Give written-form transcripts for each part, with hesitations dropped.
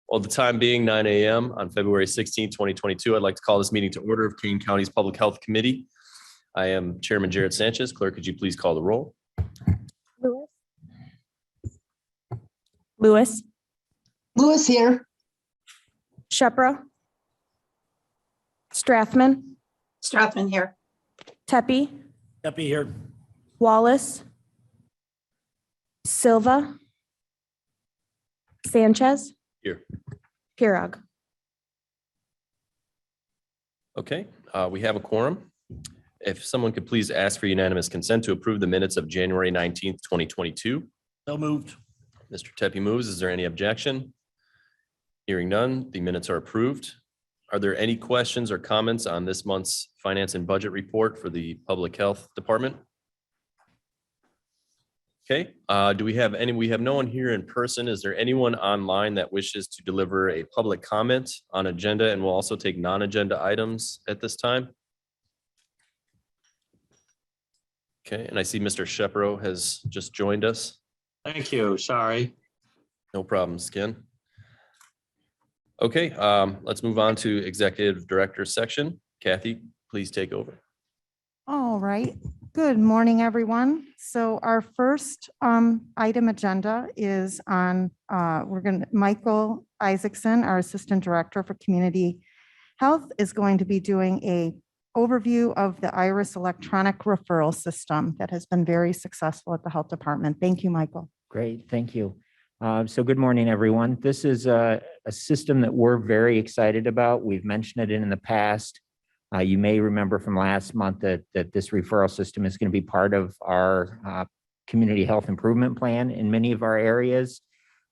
Well, the time being 9 a.m. on February 16, 2022, I'd like to call this meeting to order of Kane County's Public Health Committee. I am Chairman Jared Sanchez. Clerk, could you please call the roll? Lewis. Lewis here. Shepra. Strathman. Strathman here. Tepe. Tepe here. Wallace. Silva. Sanchez. Here. Pirog. Okay, we have a quorum. If someone could please ask for unanimous consent to approve the minutes of January 19th, 2022. So moved. Mr. Tepe moves. Is there any objection? Hearing none, the minutes are approved. Are there any questions or comments on this month's finance and budget report for the Public Health Department? Okay, do we have any? We have no one here in person. Is there anyone online that wishes to deliver a public comment on agenda? And we'll also take non-agenda items at this time. Okay, and I see Mr. Shepro has just joined us. Thank you. Sorry. No problem, Skin. Okay, let's move on to Executive Director section. Kathy, please take over. All right. Good morning, everyone. So our first item agenda is on, Michael Isaacson, our Assistant Director for Community Health, is going to be doing a overview of the IRIS electronic referral system that has been very successful at the Health Department. Thank you, Michael. Great, thank you. So good morning, everyone. This is a system that we're very excited about. We've mentioned it in the past. You may remember from last month that this referral system is going to be part of our community health improvement plan in many of our areas.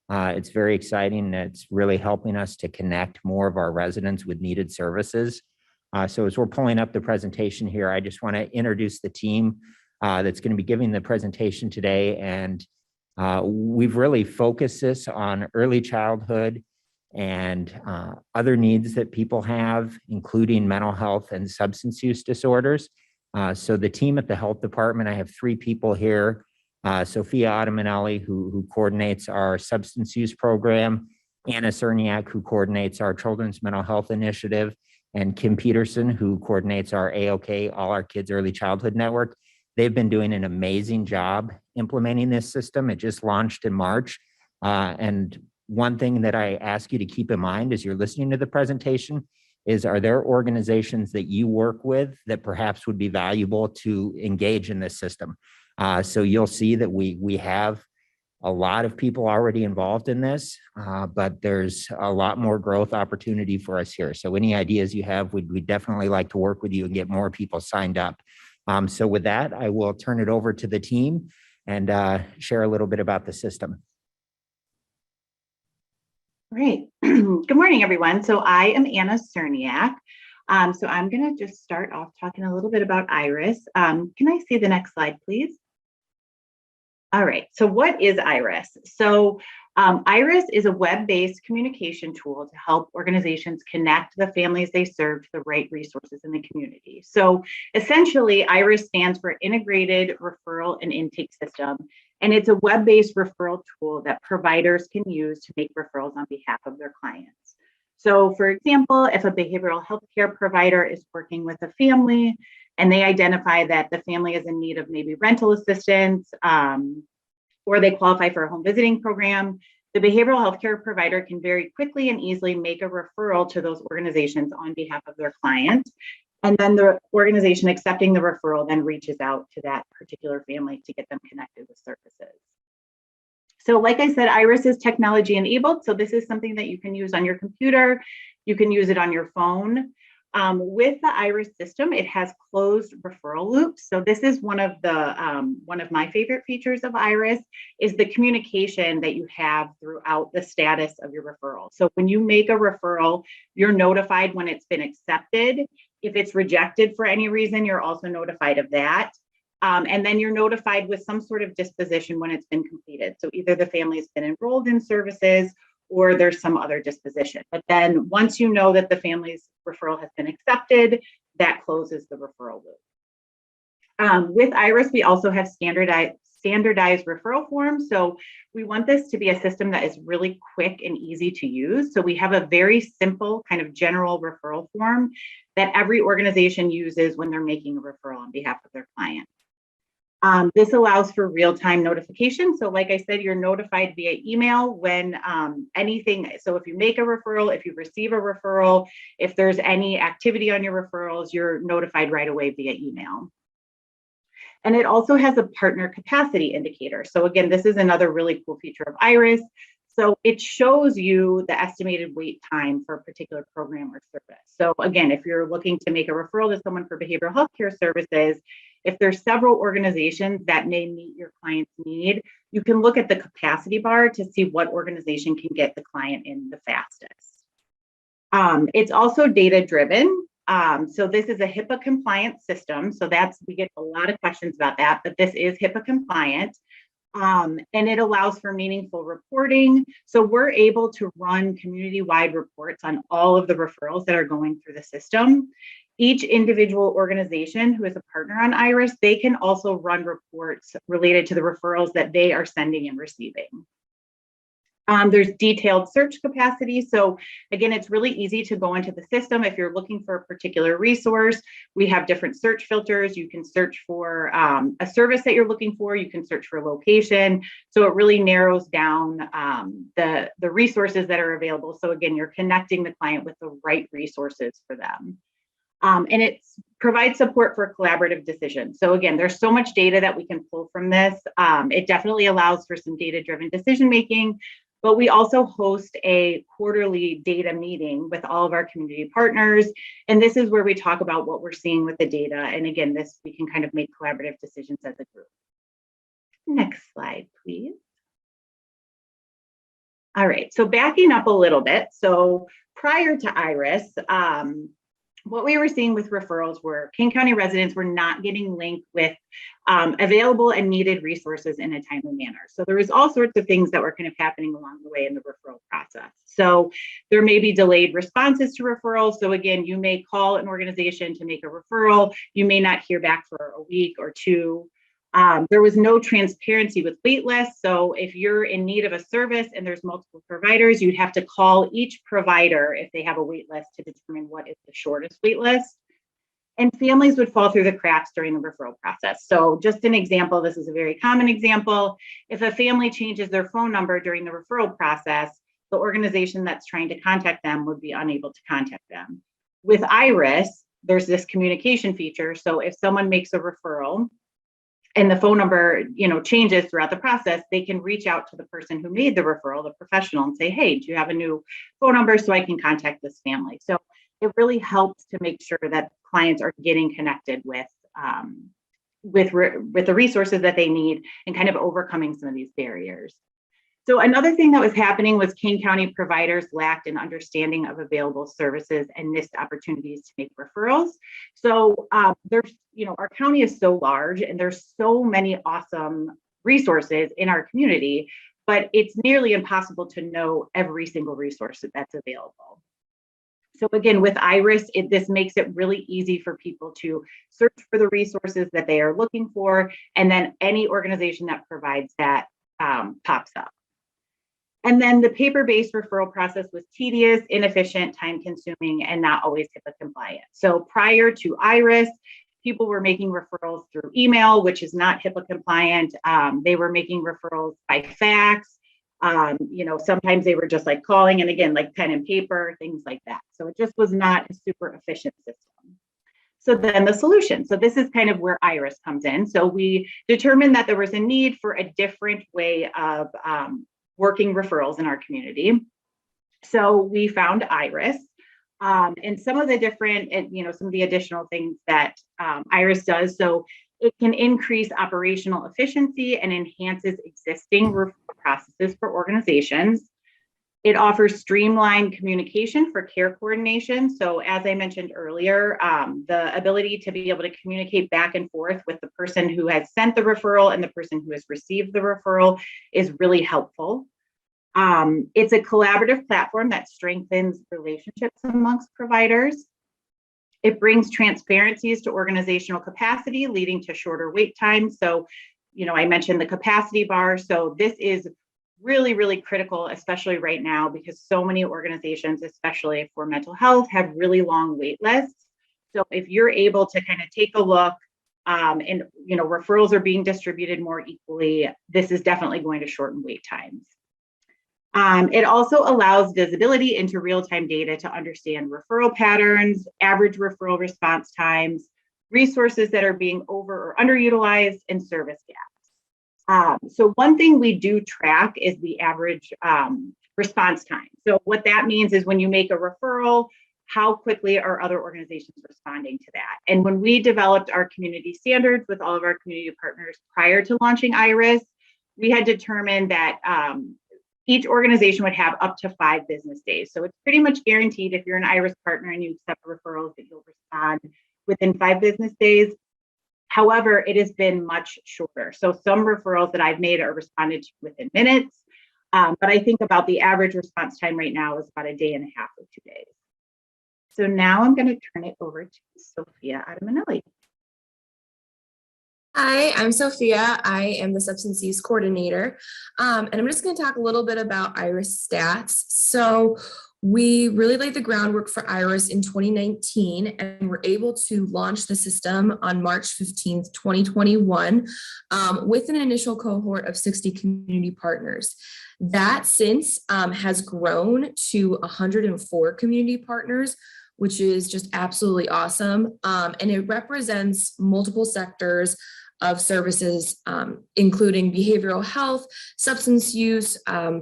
It's very exciting. It's really helping us to connect more of our residents with needed services. So as we're pulling up the presentation here, I just want to introduce the team that's going to be giving the presentation today. And we've really focused this on early childhood and other needs that people have, including mental health and substance use disorders. So the team at the Health Department, I have three people here. Sophia Ottamanelli, who coordinates our substance use program, Anna Cerniak, who coordinates our Children's Mental Health Initiative, and Kim Peterson, who coordinates our AOK, All Our Kids Early Childhood Network. They've been doing an amazing job implementing this system. It just launched in March. And one thing that I ask you to keep in mind as you're listening to the presentation is, are there organizations that you work with that perhaps would be valuable to engage in this system? So you'll see that we have a lot of people already involved in this, but there's a lot more growth opportunity for us here. So any ideas you have, we'd definitely like to work with you and get more people signed up. So with that, I will turn it over to the team and share a little bit about the system. Great. Good morning, everyone. So I am Anna Cerniak. So I'm going to just start off talking a little bit about IRIS. Can I see the next slide, please? All right. So what is IRIS? So IRIS is a web-based communication tool to help organizations connect the families they serve to the right resources in the community. So essentially, IRIS stands for Integrated Referral and Intake System, and it's a web-based referral tool that providers can use to make referrals on behalf of their clients. So for example, if a behavioral health care provider is working with a family and they identify that the family is in need of maybe rental assistance, or they qualify for a home visiting program, the behavioral health care provider can very quickly and easily make a referral to those organizations on behalf of their client. And then the organization accepting the referral then reaches out to that particular family to get them connected with services. So like I said, IRIS is technology enabled. So this is something that you can use on your computer. You can use it on your phone. With the IRIS system, it has closed referral loops. So this is one of my favorite features of IRIS is the communication that you have throughout the status of your referral. So when you make a referral, you're notified when it's been accepted. If it's rejected for any reason, you're also notified of that. And then you're notified with some sort of disposition when it's been completed. So either the family has been enrolled in services or there's some other disposition. But then once you know that the family's referral has been accepted, that closes the referral loop. With IRIS, we also have standardized standardized referral form. So we want this to be a system that is really quick and easy to use. So we have a very simple kind of general referral form that every organization uses when they're making a referral on behalf of their client. This allows for real-time notification. So like I said, you're notified via email when anything, so if you make a referral, if you receive a referral, if there's any activity on your referrals, you're notified right away via email. And it also has a partner capacity indicator. So again, this is another really cool feature of Iris. So it shows you the estimated wait time for a particular program or service. So again, if you're looking to make a referral to someone for behavioral health care services, if there's several organizations that may meet your client's need, you can look at the capacity bar to see what organization can get the client in the fastest. It's also data driven. So this is a HIPAA compliant system. So we get a lot of questions about that, but this is HIPAA compliant. And it allows for meaningful reporting. So we're able to run community-wide reports on all of the referrals that are going through the system. Each individual organization who is a partner on Iris, they can also run reports related to the referrals that they are sending and receiving. There's detailed search capacity. So again, it's really easy to go into the system. If you're looking for a particular resource, we have different search filters. You can search for a service that you're looking for. You can search for a location. So it really narrows down the resources that are available. So again, you're connecting the client with the right resources for them. And it provides support for collaborative decisions. So again, there's so much data that we can pull from this. It definitely allows for some data-driven decision-making, but we also host a quarterly data meeting with all of our community partners. And this is where we talk about what we're seeing with the data. And again, we can kind of make collaborative decisions as a group. Next slide, please. All right, so backing up a little bit. So prior to Iris, what we were seeing with referrals were Kane County residents were not getting linked with available and needed resources in a timely manner. So there was all sorts of things that were kind of happening along the way in the referral process. So there may be delayed responses to referrals. So again, you may call an organization to make a referral. You may not hear back for a week or two. There was no transparency with wait lists. So if you're in need of a service and there's multiple providers, you'd have to call each provider if they have a wait list to determine what is the shortest wait list. And families would fall through the cracks during the referral process. So just an example, this is a very common example. If a family changes their phone number during the referral process, the organization that's trying to contact them would be unable to contact them. With Iris, there's this communication feature. So if someone makes a referral, and the phone number, changes throughout the process, they can reach out to the person who made the referral, the professional, and say, hey, do you have a new phone number so I can contact this family? So it really helps to make sure that clients are getting connected with the resources that they need and kind of overcoming some of these barriers. So another thing that was happening was Kane County providers lacked an understanding of available services and missed opportunities to make referrals. So our county is so large and there's so many awesome resources in our community, but it's nearly impossible to know every single resource that's available. So again, with Iris, this makes it really easy for people to search for the resources that they are looking for, and then any organization that provides that pops up. And then the paper-based referral process was tedious, inefficient, time-consuming, and not always HIPAA compliant. So prior to Iris, people were making referrals through email, which is not HIPAA compliant. They were making referrals by fax. Sometimes they were just like calling, and again, like pen and paper, things like that. So it just was not a super efficient system. So then the solution. So this is kind of where Iris comes in. So we determined that there was a need for a different way of working referrals in our community. So we found Iris, and some of the different, some of the additional things that Iris does. So it can increase operational efficiency and enhances existing referral processes for organizations. It offers streamlined communication for care coordination. So as I mentioned earlier, the ability to be able to communicate back and forth with the person who has sent the referral and the person who has received the referral is really helpful. It's a collaborative platform that strengthens relationships amongst providers. It brings transparencies to organizational capacity, leading to shorter wait times. So I mentioned the capacity bar. So this is really, really critical, especially right now, because so many organizations, especially for mental health, have really long wait lists. So if you're able to kind of take a look, and referrals are being distributed more equally, this is definitely going to shorten wait times. It also allows visibility into real-time data to understand referral patterns, average referral response times, resources that are being over or underutilized, and service gaps. So one thing we do track is the average response time. So what that means is when you make a referral, how quickly are other organizations responding to that? And when we developed our community standards with all of our community partners prior to launching IRIS, we had determined that each organization would have up to 5 business days. So it's pretty much guaranteed if you're an IRIS partner and you accept referrals that you'll respond within 5 business days. However, it has been much shorter. So some referrals that I've made are responded to within minutes. But I think about the average response time right now is about a day and a half or 2 days. So now I'm going to turn it over to Sophia Adamanelli. Hi, I'm Sophia. I am the substance use coordinator. And I'm just going to talk a little bit about IRIS stats. So we really laid the groundwork for IRIS in 2019 and were able to launch the system on March 15th, 2021 with an initial cohort of 60 community partners. That since has grown to 104 community partners, which is just absolutely awesome. And it represents multiple sectors of services, including behavioral health, substance use,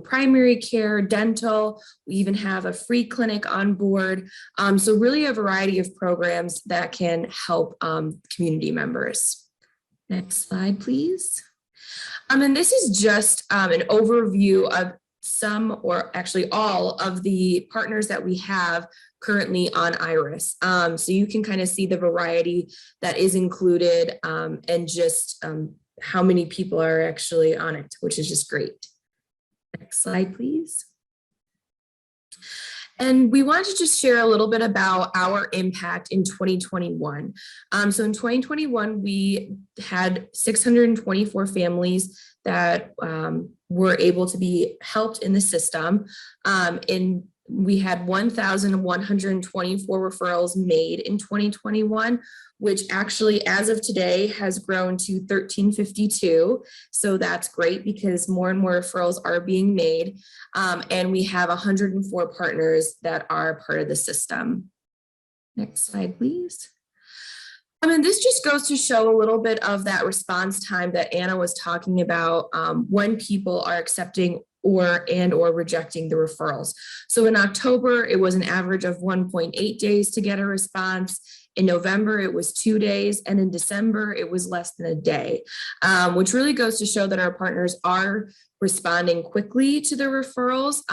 primary care, dental. We even have a free clinic on board. So really a variety of programs that can help community members. Next slide, please. And this is just an overview of some, or actually all of the partners that we have currently on IRIS. So you can kind of see the variety that is included and just how many people are actually on it, which is just great. Next slide, please. And we wanted to just share a little bit about our impact in 2021. So in 2021, we had 624 families that were able to be helped in the system. We had 1,124 referrals made in 2021, which actually, as of today, has grown to 1,352. So that's great because more and more referrals are being made. And we have 104 partners that are part of the system. Next slide, please. And this just goes to show a little bit of that response time that Anna was talking about when people are accepting or rejecting the referrals. So in October, it was an average of 1.8 days to get a response. In November, it was 2 days. And in December, it was less than a day, which really goes to show that our partners are responding quickly to the referrals,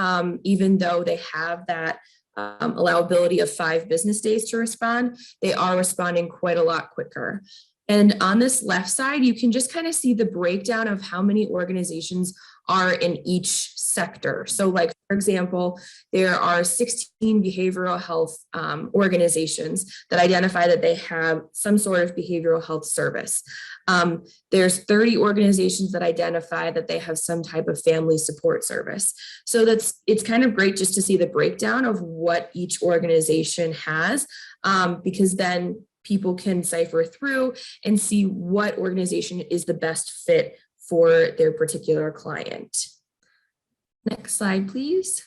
even though they have that allowability of 5 business days to respond. They are responding quite a lot quicker. And on this left side, you can just kind of see the breakdown of how many organizations are in each sector. So like, for example, there are 16 behavioral health organizations that identify that they have some sort of behavioral health service. There's 30 organizations that identify that they have some type of family support service. So it's kind of great just to see the breakdown of what each organization has, because then people can cipher through and see what organization is the best fit for their particular client. Next slide, please.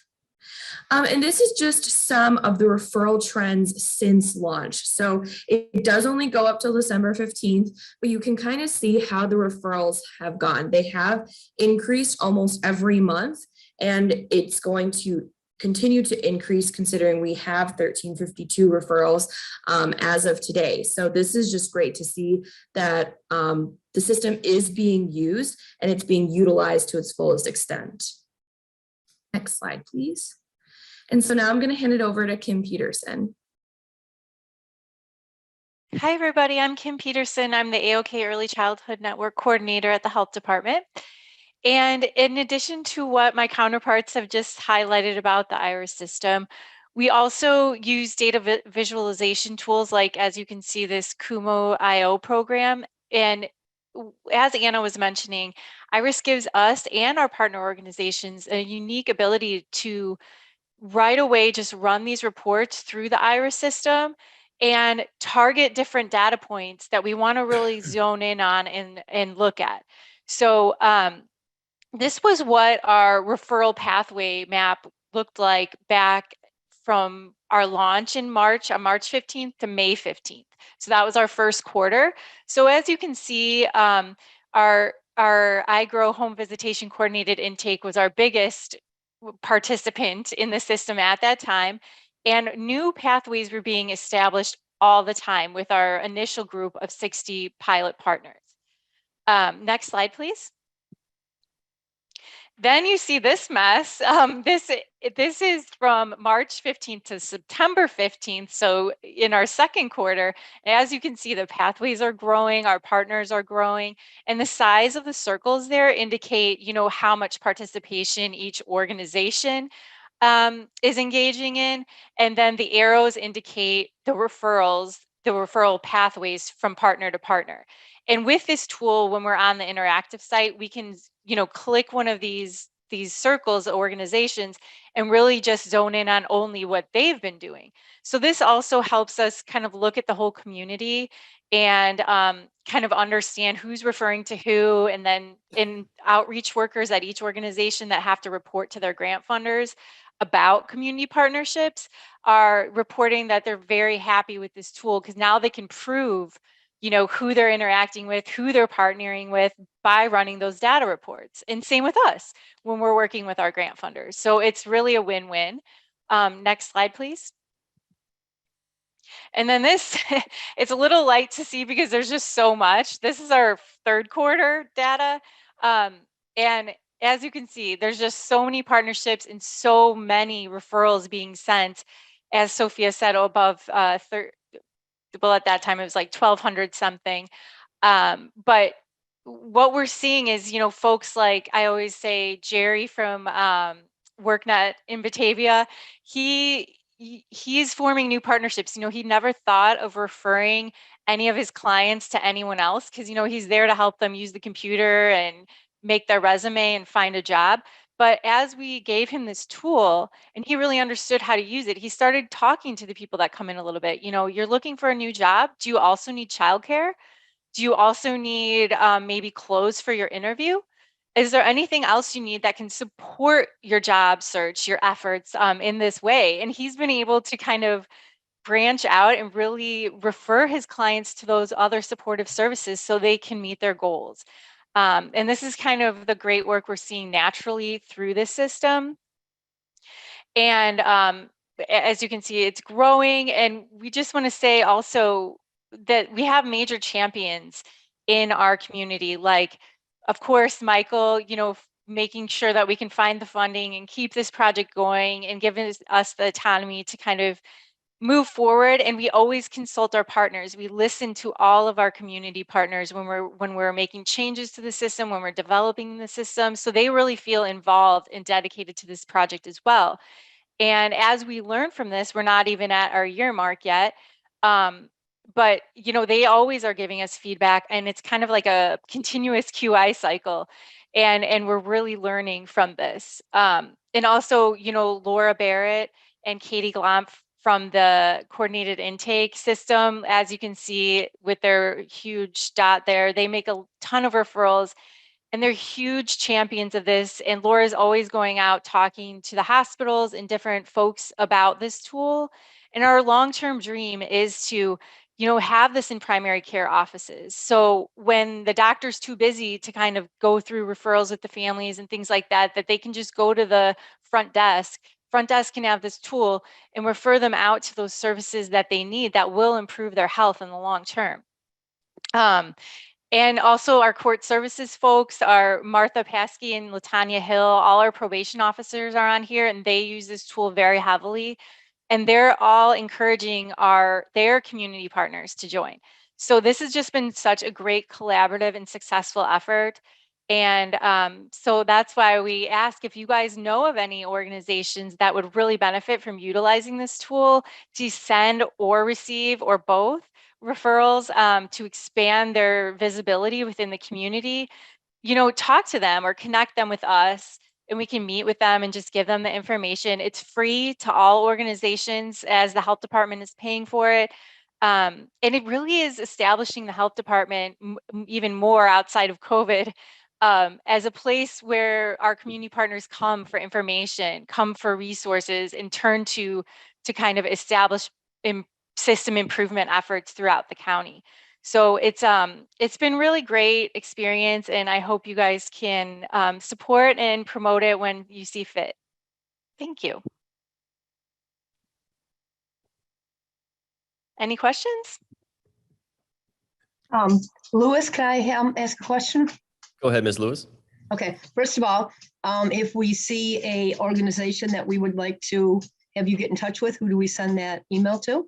And this is just some of the referral trends since launch. So it does only go up till December 15th, but you can kind of see how the referrals have gone. They have increased almost every month, and it's going to continue to increase considering we have 1,352 referrals as of today. So this is just great to see that the system is being used and it's being utilized to its fullest extent. Next slide, please. And so now I'm going to hand it over to Kim Peterson. Hi, everybody. I'm Kim Peterson. I'm the AOK Early Childhood Network Coordinator at the Health Department. And in addition to what my counterparts have just highlighted about the IRIS system, we also use data visualization tools like, as you can see, this Kumo IO program. And as Anna was mentioning, IRIS gives us and our partner organizations a unique ability to right away just run these reports through the IRIS system and target different data points that we want to really zone in on and look at. So this was what our referral pathway map looked like back from our launch in March, on March 15th to May 15th. So that was our first quarter. So as you can see, our iGrow home visitation coordinated intake was our biggest participant in the system at that time. And new pathways were being established all the time with our initial group of 60 pilot partners. Next slide, please. Then you see this mess. This is from March 15th to September 15th. So in our second quarter, as you can see, the pathways are growing, our partners are growing, and the size of the circles there indicate, how much participation each organization is engaging in. And then the arrows indicate the referral pathways from partner to partner. And with this tool, when we're on the interactive site, we can, click one of these circles, organizations, and really just zone in on only what they've been doing. So this also helps us kind of look at the whole community and kind of understand who's referring to who, and then in outreach workers at each organization that have to report to their grant funders about community partnerships are reporting that they're very happy with this tool because now they can prove who they're interacting with, who they're partnering with by running those data reports. And same with us when we're working with our grant funders. So it's really a win-win. Next slide, please. And then this, it's a little light to see because there's just so much. This is our third quarter data. And as you can see, there's just so many partnerships and so many referrals being sent. As Sophia said, above well, at that time it was like 1,200 something. But what we're seeing is, folks like, I always say, Jerry from WorkNet in Batavia, he's forming new partnerships. He never thought of referring any of his clients to anyone else because, he's there to help them use the computer and make their resume and find a job. But as we gave him this tool and he really understood how to use it, he started talking to the people that come in a little bit. You're looking for a new job. Do you also need childcare? Do you also need maybe clothes for your interview? Is there anything else you need that can support your job search, your efforts in this way? And he's been able to kind of branch out and really refer his clients to those other supportive services so they can meet their goals. And this is kind of the great work we're seeing naturally through this system. And as you can see, it's growing. And we just want to say also that we have major champions in our community, like, of course, Michael, making sure that we can find the funding and keep this project going and giving us the autonomy to kind of move forward. And we always consult our partners. We listen to all of our community partners when we're making changes to the system, when we're developing the system. So they really feel involved and dedicated to this project as well. And as we learn from this, we're not even at our year mark yet. But they always are giving us feedback, and it's kind of like a continuous QI cycle. And we're really learning from this. And also, Laura Barrett and Katie Glomp from the coordinated intake system, as you can see with their huge dot there, they make a ton of referrals and they're huge champions of this. And Laura's always going out talking to the hospitals and different folks about this tool. And our long-term dream is to, have this in primary care offices. So when the doctor's too busy to kind of go through referrals with the families and things like that, that they can just go to the front desk. Front desk can have this tool and refer them out to those services that they need that will improve their health in the long term. And also our court services folks are Martha Paskey and Latanya Hill. All our probation officers are on here and they use this tool very heavily. And they're all encouraging their community partners to join. So this has just been such a great collaborative and successful effort. And so that's why we ask if you guys know of any organizations that would really benefit from utilizing this tool to send or receive or both referrals to expand their visibility within the community, talk to them or connect them with us, and we can meet with them and just give them the information. It's free to all organizations as the health department is paying for it. And it really is establishing the health department even more outside of COVID as a place where our community partners come for information, come for resources, and turn to kind of establish system improvement efforts throughout the county. So it's been really great experience, and I hope you guys can support and promote it when you see fit. Thank you. Any questions? Louis, can I ask a question? Go ahead, Ms. Lewis. Okay, first of all, if we see a organization that we would like to have you get in touch with, who do we send that email to?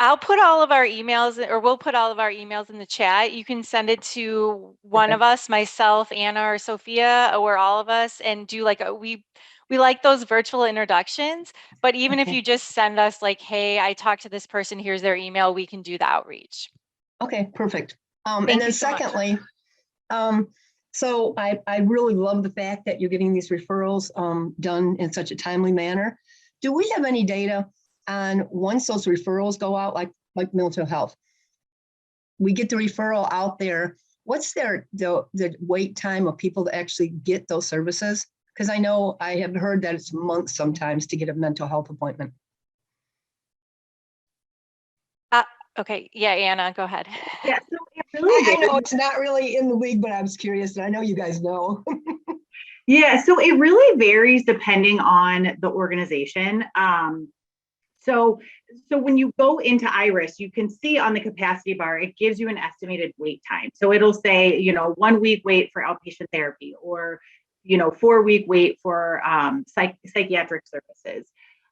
I'll put all of our emails, or we'll put all of our emails in the chat. You can send it to one Okay. of us, myself, Anna, or Sophia, or all of us, and do like we like those virtual introductions. But even if Okay. you just send us like, hey, I talked to this person, here's their email, we can do the outreach. Okay, perfect. Thank And you then so much. secondly, so I really love the fact that you're getting these referrals done in such a timely manner. Do we have any data on once those referrals go out, like mental health? We get the referral out there. What's the wait time of people to actually get those services? Because I know I have heard that it's months sometimes to get a mental health appointment. Okay, yeah, Anna, go ahead. Yeah, so it really I know varies. it's not really in the league, but I was curious, and I know you guys know. Yeah, so it really varies depending on the organization. So when you go into Iris, you can see on the capacity bar, it gives you an estimated wait time. So it'll say, 1 week wait for outpatient therapy, or 4-week wait for psychiatric services.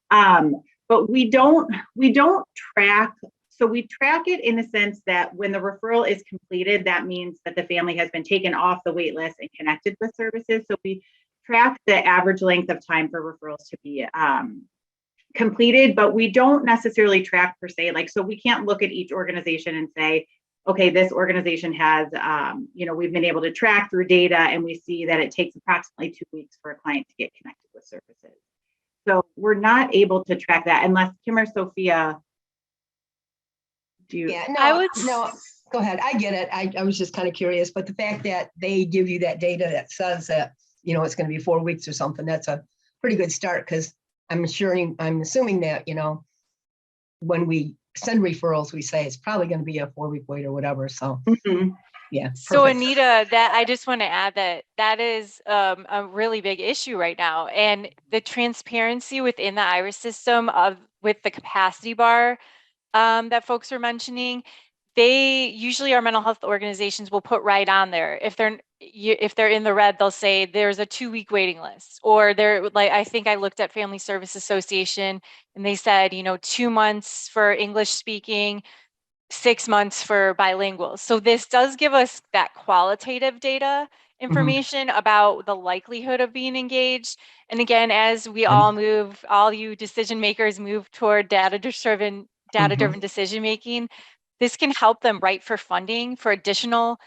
But we don't track. So we track it in the sense that when the referral is completed, that means that the family has been taken off the wait list and connected with services. So we track the average length of time for referrals to be completed, but we don't necessarily track per se. So we can't look at each organization and say, okay, this organization has, we've been able to track through data, and we see that it takes approximately 2 weeks for a client to get connected with services. So we're not able to track that unless Kim or Sophia. Yeah, I no, go ahead. I get it. I was just kind of curious, but the fact that they give you that data that says that, it's going to be 4 weeks or something, that's a pretty good start, because I'm assuming that, when we send referrals, we say it's probably going to be a 4-week wait or whatever. So, yeah. So perfect. Anita, that I just want to add that is a really big issue right now, and the transparency within the Iris system with the capacity bar that folks are mentioning, they usually, our mental health organizations will put right on there. If they're in the red, they'll say there's a 2-week waiting list, or they're like, I think I looked at Family Service Association and they said, 2 months for English speaking, 6 months for bilingual. So this does give us that qualitative data information about the likelihood of being engaged. And again, as we all you decision makers move toward data-driven decision making, this can help them write for funding for additional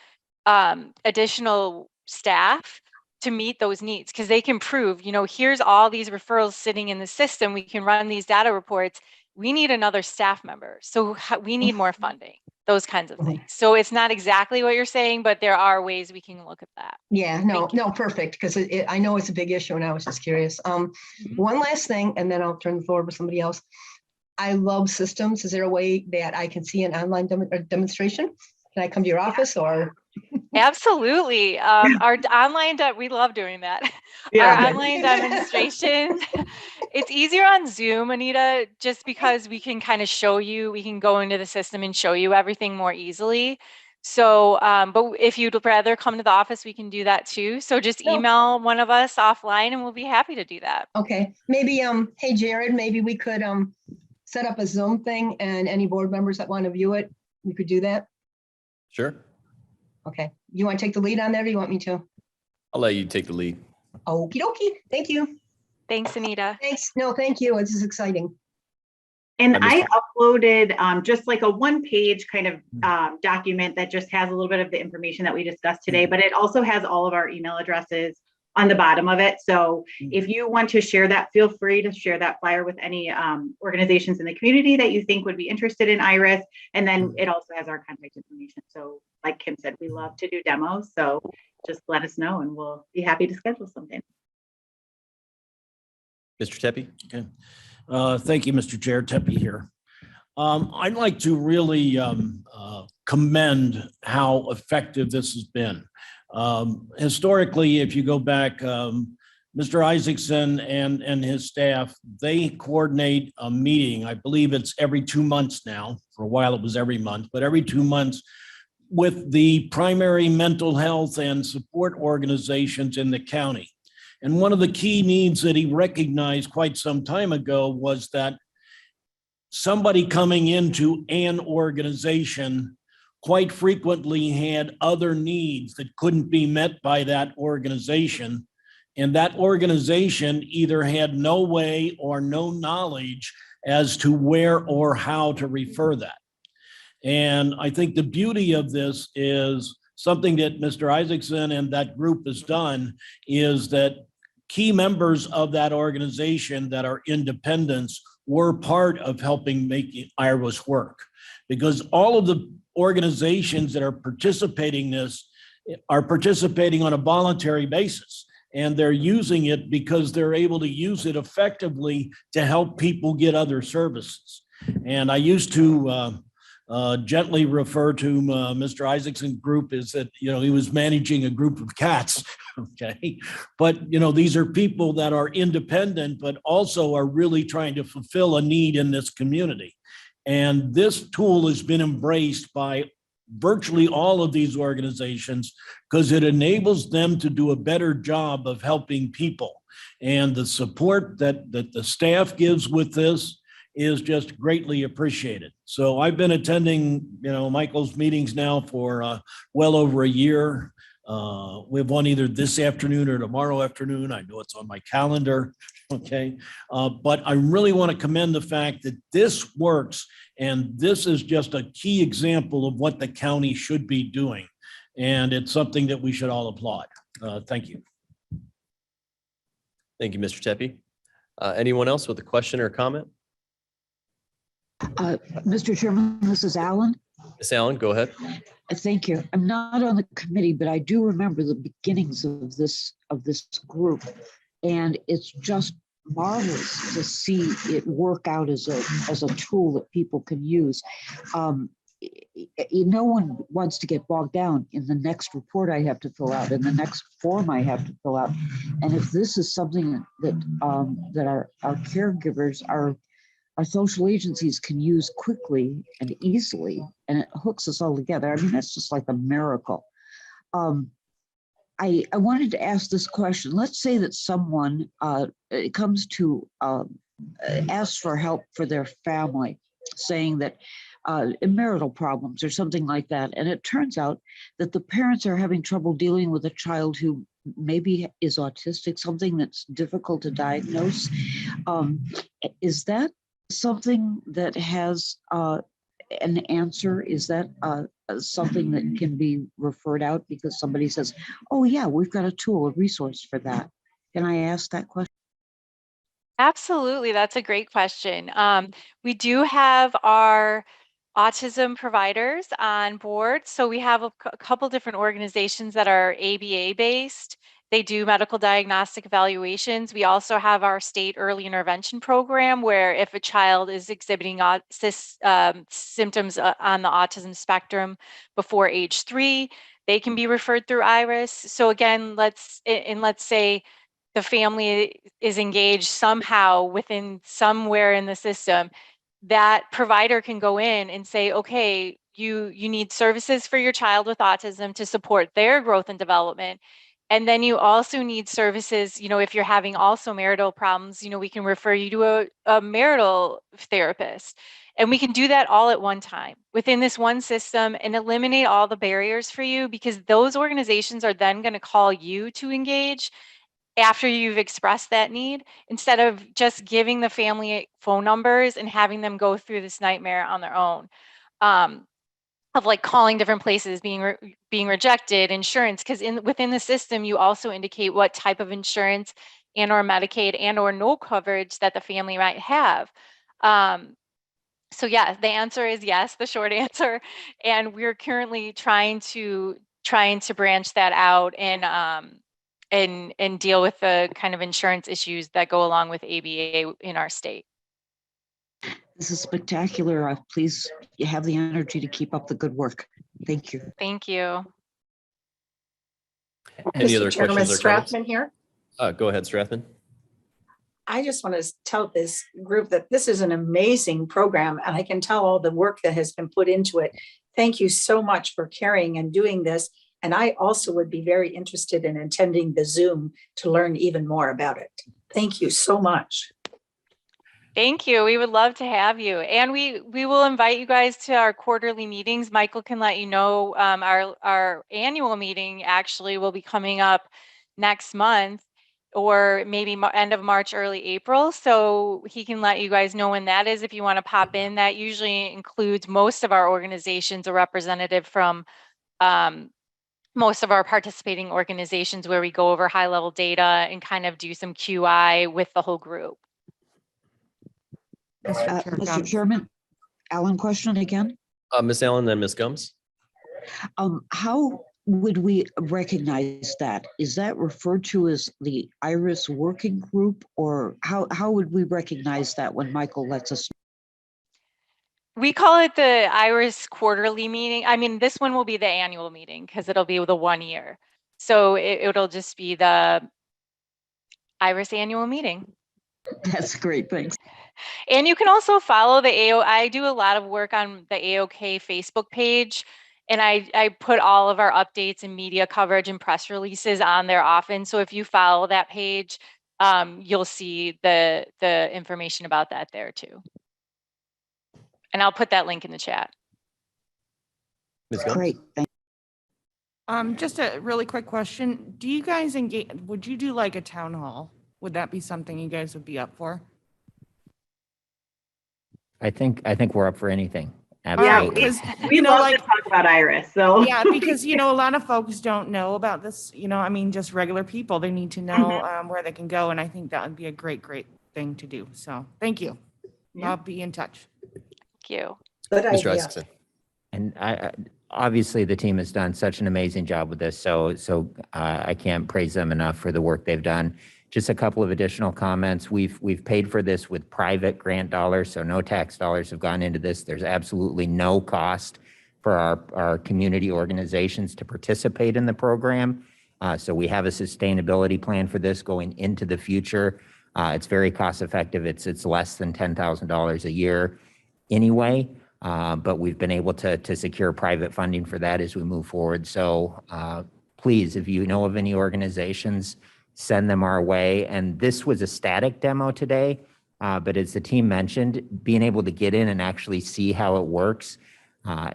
staff to meet those needs, because they can prove, here's all these referrals sitting in the system. We can run these data reports. We need another staff member. So we need more funding, those kinds of things. So it's not exactly what you're saying, but there are ways we can look at that. Yeah, no, perfect. Because I know it's a big issue, and I was just curious. One last thing, and then I'll turn the floor over to somebody else. I love systems. Is there a way that I can see an online demonstration? Can I come to your office or? Absolutely. Our online, we love doing that. Yeah. Our online demonstration, it's easier on Zoom, Anita, just because we can kind of show you, we can go into the system and show you everything more easily. So, but if you'd rather come to the office, we can do that too. So just email one of us offline and we'll be happy to do that. Okay, maybe, hey, Jared, maybe we could set up a Zoom thing, and any board members that want to view it, we could do that. Sure. Okay, you want to take the lead on that, or you want me to? I'll let you take the lead. Okie dokie, thank you. Thanks, Anita. Thanks, no, thank you, this is exciting. And I I uploaded just like a one-page kind of document that just has a little bit of the information that we discussed today, but it also has all of our email addresses on the bottom of it. So if you want to share that, feel free to share that flyer with any organizations in the community that you think would be interested in IRIS. And then it also has our contact information. So like Kim said, we love to do demos. So just let us know and we'll be happy to schedule something. Mr. Tepe? Okay. Thank you, Mr. Chair. Tepe here. I'd like to really commend how effective this has been. Historically, if you go back, Mr. Isaacson and his staff, they coordinate a meeting. I believe it's every 2 months now. For a while, it was every month, but every 2 months with the primary mental health and support organizations in the county. And one of the key needs that he recognized quite some time ago was that somebody coming into an organization quite frequently had other needs that couldn't be met by that organization. And that organization either had no way or no knowledge as to where or how to refer that. And I think the beauty of this is something that Mr. Isaacson and that group has done is that key members of that organization that are independents were part of helping make IRIS work, because all of the organizations that are participating this are participating on a voluntary basis, and they're using it because they're able to use it effectively to help people get other services. And I used to gently refer to Mr. Isaacson's group is that, he was managing a group of cats. Okay. But, these are people that are independent, but also are really trying to fulfill a need in this community. And this tool has been embraced by virtually all of these organizations because it enables them to do a better job of helping people. And the support that the staff gives with this is just greatly appreciated. So I've been attending, Michael's meetings now for well over a year. We have one either this afternoon or tomorrow afternoon. I know it's on my calendar. Okay. But I really want to commend the fact that this works. And this is just a key example of what the county should be doing. And it's something that we should all applaud. Thank you. Thank you, Mr. Tepe. Anyone else with a question or comment? Mr. Chairman, this is Alan. Ms. Allen, go ahead. Thank you. I'm not on the committee, but I do remember the beginnings of this group, and it's just marvelous to see it work out as a tool that people can use. No one wants to get bogged down in the next report I have to fill out, in the next form I have to fill out, and if this is something that our caregivers our social agencies can use quickly and easily, and it hooks us all together. I mean, that's just like a miracle. I wanted to ask this question. Let's say that someone comes to ask for help for their family, saying that marital problems or something like that. And it turns out that the parents are having trouble dealing with a child who maybe is autistic, something that's difficult to diagnose. Is that something that has an answer? Is that something that can be referred out because somebody says, oh yeah, we've got a tool, a resource for that? Can I ask that question? Absolutely. That's a great question. We do have our autism providers on board. So we have a couple different organizations that are ABA based. They do medical diagnostic evaluations. We also have our state early intervention program where if a child is exhibiting symptoms on the autism spectrum before age 3, they can be referred through IRIS. So again, let's say the family is engaged somehow within somewhere in the system, that provider can go in and say, okay, you need services for your child with autism to support their growth and development. And then you also need services, if you're having also marital problems, we can refer you to a marital therapist. And we can do that all at one time within this one system and eliminate all the barriers for you, because those organizations are then going to call you to engage. after you've expressed that need, instead of just giving the family phone numbers and having them go through this nightmare on their own. Of like calling different places, being rejected, insurance, because within the system, you also indicate what type of insurance and or Medicaid and or no coverage that the family might have. So yeah, the answer is yes, the short answer. And we're currently trying to branch that out and deal with the kind of insurance issues that go along with ABA in our state. This is spectacular. Please have the energy to keep up the good work. Thank you. Thank you. Any other Mr. Chairman, questions or comments? Strathman here. Go ahead, Strathman. I just want to tell this group that this is an amazing program, and I can tell all the work that has been put into it. Thank you so much for carrying and doing this. And I also would be very interested in attending the Zoom to learn even more about it. Thank you so much. Thank you. We would love to have you. And we will invite you guys to our quarterly meetings. Michael can let you know our annual meeting actually will be coming up next month, or maybe end of March, early April. So he can let you guys know when that is if you want to pop in. That usually includes most of our organizations, a representative from most of our participating organizations, where we go over high level data and kind of do some QI with the whole group. Mr. Chairman, Alan, question again. Ms. Allen, then Ms. Gums. How would we recognize that? Is that referred to as the IRIS working group, or how would we recognize that when Michael lets us? We call it the IRIS quarterly meeting. I mean, this one will be the annual meeting because it'll be the 1 year. So it'll just be the IRIS annual meeting. That's great, thanks. And you can also follow the I do a lot of work on the AOK Facebook page, and I put all of our updates and media coverage and press releases on there often. So if you follow that page, you'll see the information about that there too. And I'll put that link in the chat. Ms. Gums? Great, thank Just a really quick question. Do you guys engage, would you do like a town hall? Would that be something you guys would be up for? I think we're up for anything. Yeah, Absolutely. Because, we love to talk about IRIS. So yeah, because, a lot of folks don't know about this, I mean, just regular people, they need to know where they can go. And I think that would be a great thing to do. So thank you. Yeah. I'll be in touch. Thank you. Good Mr. idea. Isaacson. And obviously the team has done such an amazing job with this. So I can't praise them enough for the work they've done. Just a couple of additional comments. We've paid for this with private grant dollars, so no tax dollars have gone into this. There's absolutely no cost for our community organizations to participate in the program. So we have a sustainability plan for this going into the future. It's very cost effective. It's less than $10,000 a year anyway, but we've been able to secure private funding for that as we move forward. So please, if you know of any organizations, send them our way. And this was a static demo today, but as the team mentioned, being able to get in and actually see how it works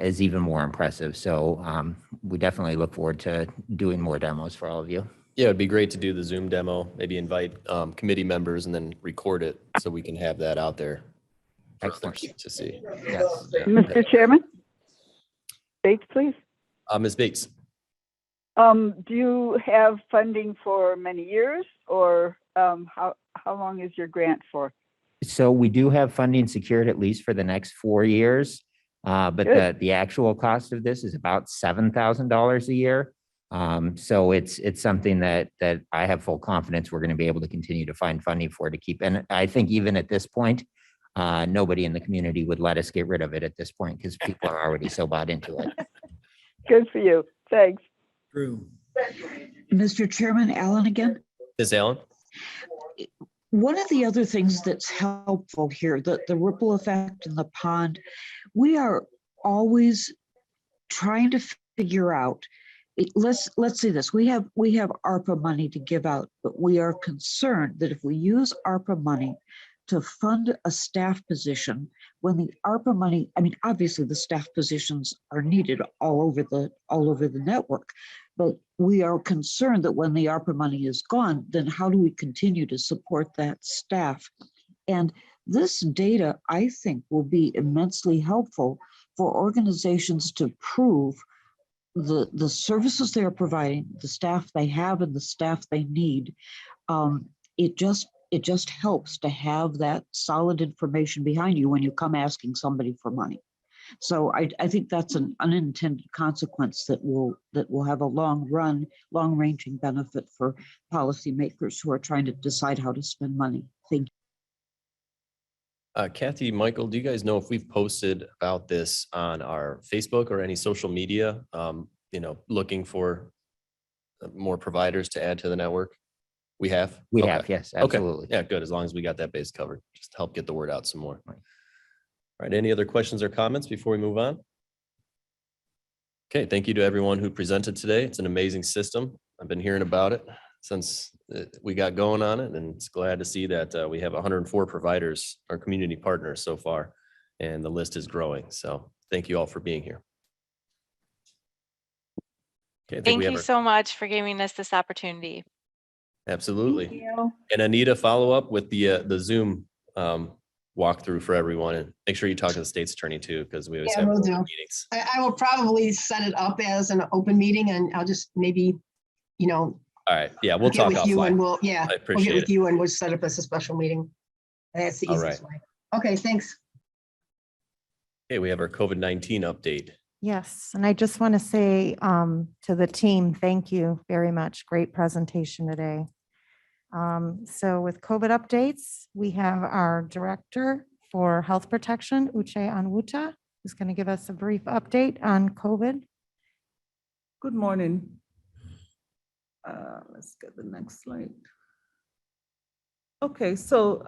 is even more impressive. So we definitely look forward to doing more demos for all of you. Yeah, it'd be great to do the Zoom demo, maybe invite committee members and then record it so we can have that out there for others to see. Yes. Yeah. Mr. Chairman? Bates, please. Ms. Bates. Do you have funding for many years, or how long is your grant for? So we do have funding secured at least for the next 4 years, but the actual cost of this is about $7,000 a year. So it's something that I have full confidence we're going to be able to continue to find funding for to keep. And I think even at this point, nobody in the community would let us get rid of it at this point because people are already so bought into it. Good for you. Thanks. True. Mr. Chairman, Alan again. Ms. Allen? One of the other things that's helpful here, the ripple effect in the pond, we are always trying to figure out, let's say this, we have ARPA money to give out, but we are concerned that if we use ARPA money to fund a staff position, when the ARPA money, I mean, obviously the staff positions are needed all over the network, But we are concerned that when the ARPA money is gone, then how do we continue to support that staff? And this data, I think, will be immensely helpful for organizations to prove the services they are providing, the staff they have and the staff they need. It just helps to have that solid information behind you when you come asking somebody for money. So I think that's an unintended consequence that will have a long-ranging benefit for policymakers who are trying to decide how to spend money. Thank you. Kathy, Michael, do you guys know if we've posted about this on our Facebook or any social media? Looking for more providers to add to the network? We have? We Okay. have, yes, Okay. absolutely. Yeah, good. As long as we got that base covered, just to help get the word out some more. All right. Any other questions or comments before we move on? Okay. Thank you to everyone who presented today. It's an amazing system. I've been hearing about it since we got going on it, and it's glad to see that we have 104 providers, our community partners so far, and the list is growing. So thank you all for being here. Okay, I think Thank we have you our- so much for giving us this opportunity. Absolutely. Thank you. And Anita, follow up with the Zoom walkthrough for everyone, and make sure you talk to the state's attorney too, because we always Yeah, have will open do. meetings. I will probably set it up as an open meeting, and I'll just maybe, All right. Yeah, we'll get talk with you and offline. we'll I get appreciate with it. you and we'll set up as a special meeting. That's the All easiest way. Okay, thanks. Okay, we have our COVID-19 update. Yes, and I just want to say to the team, thank you very much. Great presentation today. So with COVID updates, we have our Director for Health Protection, Uche Anwuta, who's going to give us a brief update on COVID. Good morning. Let's get the next slide. Okay, so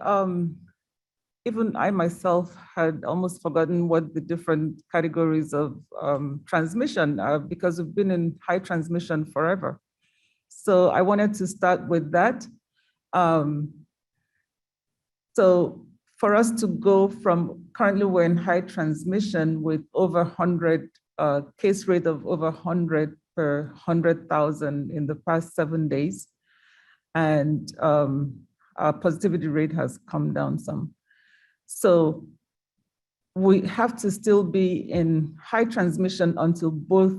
even I myself had almost forgotten what the different categories of transmission are, because we've been in high transmission forever. So I wanted to start with that. So for us to go from, currently we're in high transmission with over 100, case rate of over 100 per 100,000 in the past 7 days. And our positivity rate has come down some. So we have to still be in high transmission until both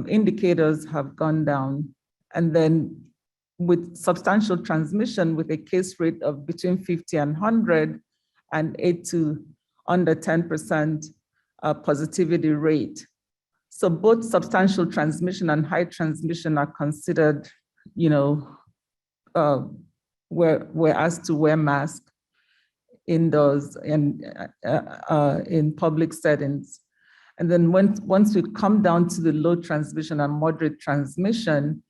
indicators have gone down. And then with substantial transmission, with a case rate of between 50 and 100 and 8 to under 10% positivity rate. So both substantial transmission and high transmission are considered, we're asked to wear masks indoors and in public settings. And then once we come down to the low transmission and moderate transmission,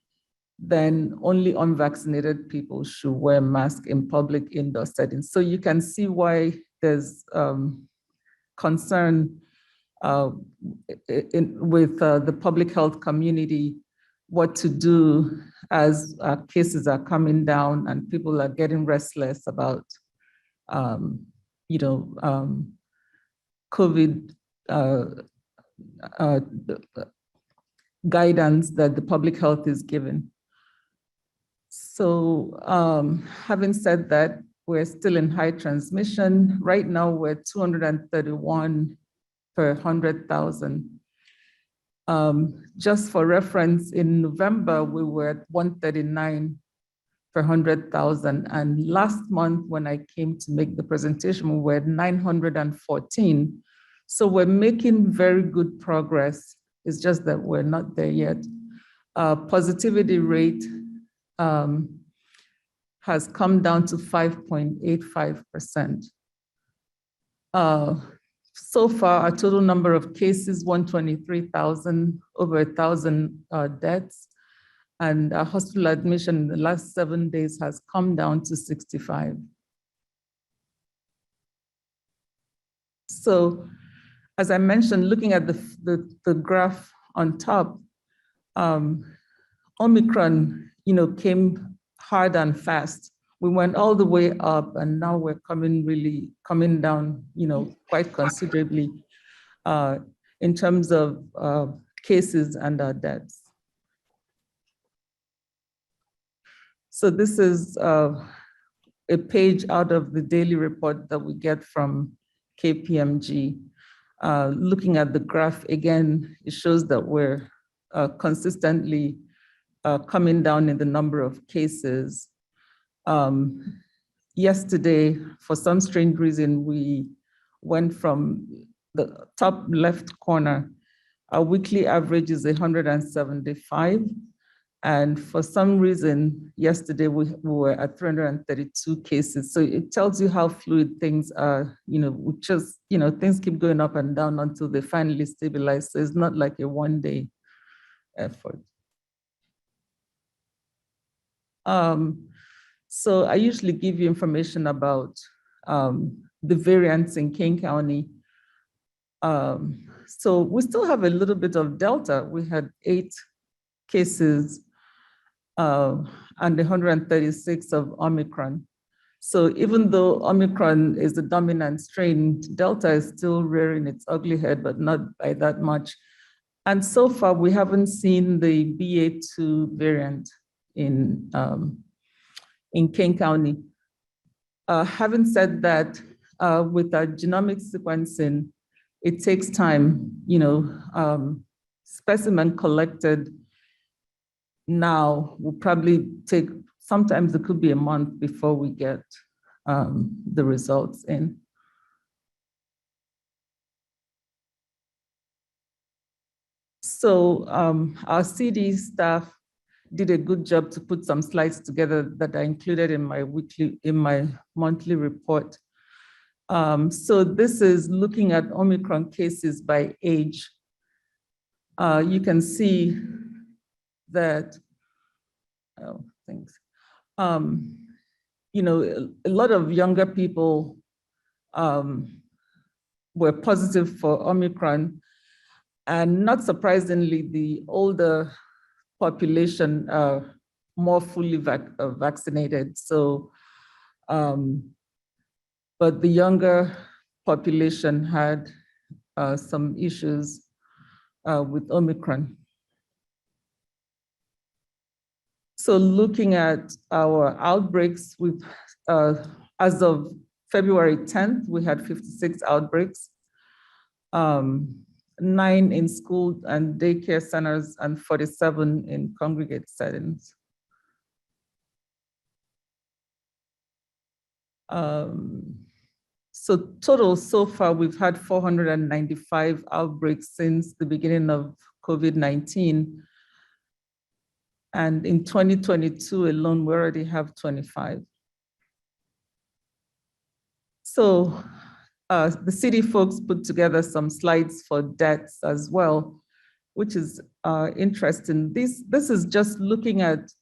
then only unvaccinated people should wear masks in public indoor settings. So you can see why there's concern with the public health community, what to do as cases are coming down and people are getting restless about, COVID guidance that the public health is giving. So having said that, we're still in high transmission. Right now, we're 231 per 100,000. Just for reference, in November, we were at 139 per 100,000. And last month, when I came to make the presentation, we were at 914. So we're making very good progress. It's just that we're not there yet. Positivity rate has come down to 5.85%. So far, our total number of cases, 123,000, over 1,000 deaths. And our hospital admission in the last 7 days has come down to 65. So as I mentioned, looking at the graph on top, Omicron, came hard and fast. We went all the way up, and now we're coming down, quite considerably in terms of cases and our deaths. So this is a page out of the daily report that we get from KPMG. Looking at the graph again, it shows that we're consistently coming down in the number of cases. Yesterday, for some strange reason, we went from the top left corner. Our weekly average is 175. And for some reason, yesterday we were at 332 cases. So it tells you how fluid things are, we just, things keep going up and down until they finally stabilize. So it's not like a one-day effort. So I usually give you information about the variants in Kane County. So we still have a little bit of Delta. We had 8 cases and 136 of Omicron. So even though Omicron is the dominant strain, Delta is still rearing its ugly head, but not by that much. And so far, we haven't seen the BA2 variant in Kane County. Having said that, with our genomic sequencing, it takes time, specimen collected now will probably take, sometimes it could be a month before we get the results in. So our CD staff did a good job to put some slides together that I included in my monthly report. So this is looking at Omicron cases by age. You can see that, a lot of younger people were positive for Omicron, and not surprisingly, the older population are more fully vaccinated. So, but the younger population had some issues with Omicron. So looking at our outbreaks, as of February 10th, we had 56 outbreaks, 9 in school and daycare centers, and 47 in congregate settings. So total so far, we've had 495 outbreaks since the beginning of COVID-19. And in 2022 alone, we already have 25. So the city folks put together some slides for deaths as well, which is interesting. This is just looking at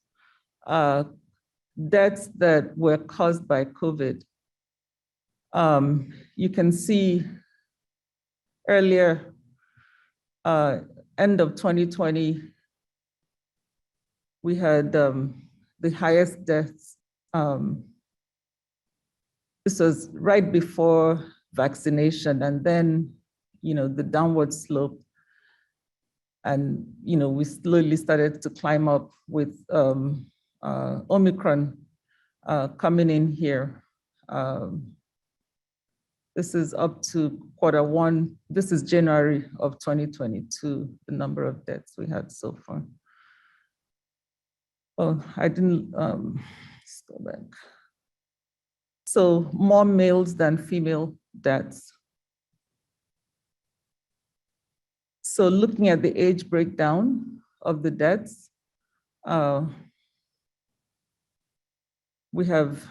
deaths that were caused by COVID. You can see earlier, end of 2020, we had the highest deaths. This was right before vaccination, and then, the downward slope. And, we slowly started to climb up with Omicron coming in here. This is up to Q1. This is January of 2022, the number of deaths we had so far. Oh, I didn't, let's go back. So more males than female deaths. So looking at the age breakdown of the deaths, we have,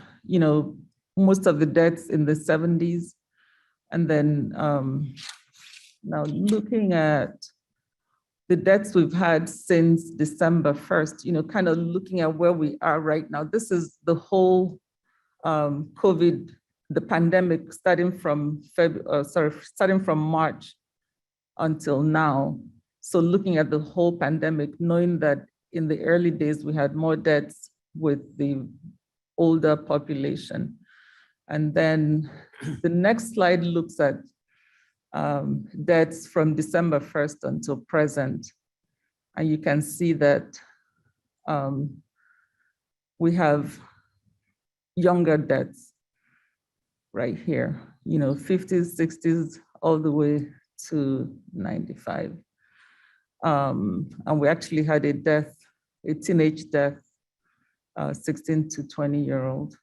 most of the deaths in the 70s. And then now looking at the deaths we've had since December 1st, kind of looking at where we are right now. This is the whole COVID, the pandemic starting from March until now. So looking at the whole pandemic, knowing that in the early days, we had more deaths with the older population. And then the next slide looks at deaths from December 1st until present. And you can see that we have younger deaths right here, 50s, 60s, all the way to 95. And we actually had a teenage death, 16 to 20-year-old.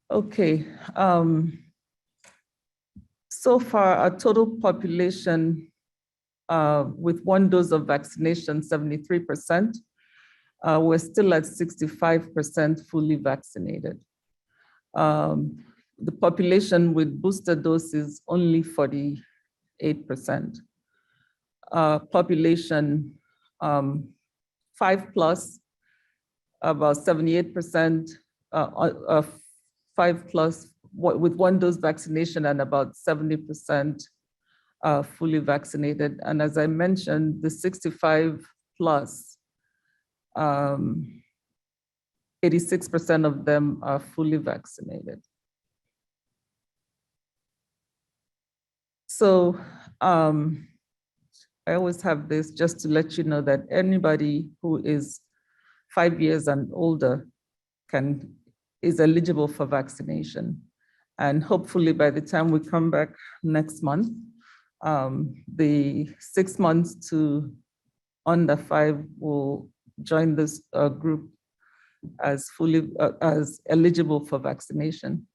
Okay. So far, our total population with one dose of vaccination, 73%. We're still at 65% fully vaccinated. The population with booster doses, only 48%. Population 5+, about 78%, 5+ with one dose vaccination, and about 70% fully vaccinated. And as I mentioned, the 65+, 86% of them are fully vaccinated. So I always have this just to let you know that anybody who is 5 years and older is eligible for vaccination. And hopefully by the time we come back next month, the 6 months to under 5 will join this group as eligible for vaccination.